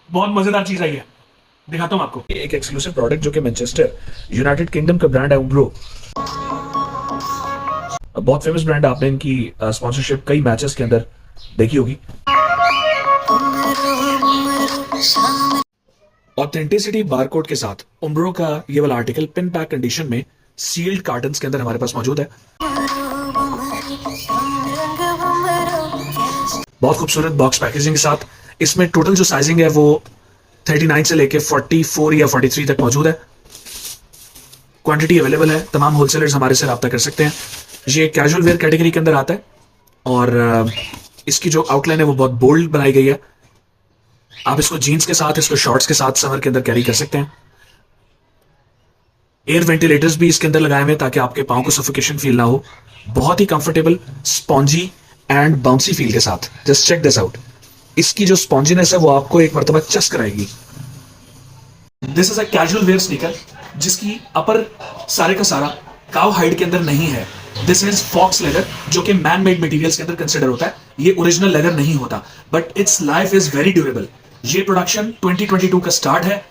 बहुत मजेदार चीज आई है, दिखाता हूं आपको। एक एक्सक्लूसिव प्रोडक्ट जो कि मैनचेस्टर यूनाइटेड किंगडम का ब्रांड है उम्ब्रो। बहुत फेमस ब्रांड है, आपने इनकी स्पॉन्सरशिप कई मैचेस के अंदर देखी होगी। ऑथेंटिसिटी बारकोड के साथ उम्ब्रो का ये वाला आर्टिकल पिन पैक कंडीशन में सील्ड कार्टन्स के अंदर हमारे पास मौजूद है। बहुत खूबसूरत बॉक्स पैकेजिंग के साथ इसमें टोटल जो साइजिंग है वो 39 से लेके 44 या 43 तक मौजूद है। क्वांटिटी अवेलेबल है, तमाम होलसेलर्स हमारे से रब्ता कर सकते हैं। ये कैजुअल वेयर कैटेगरी के अंदर आता है और इसकी जो आउटलाइन है वो बहुत बोल्ड बनाई गई है। आप इसको जीन्स के साथ, इसको शॉर्ट्स के साथ समर के अंदर कैरी कर सकते हैं। एयर वेंटिलेटर्स भी इसके अंदर लगाए हुए ताकि आपके पाँव को सफोकेशन फील ना हो। बहुत ही comfortable, spongy and bouncy feel के साथ। Just check this out. इसकी जो स्पॉन्जीनेस है वो आपको एक मरतबा चस्क कराएगी। This is a casual wear sneaker जिसकी अपर सारे का सारा काउ हाइड के अंदर नहीं है। दिस इज फॉक्स लेदर जो कि मैन मेड मटेरियल्स के अंदर कंसिडर होता है। ये ओरिजिनल लेदर नहीं होता, but it's life is very durable. ये प्रोडक्शन 2022 का स्टार्ट है।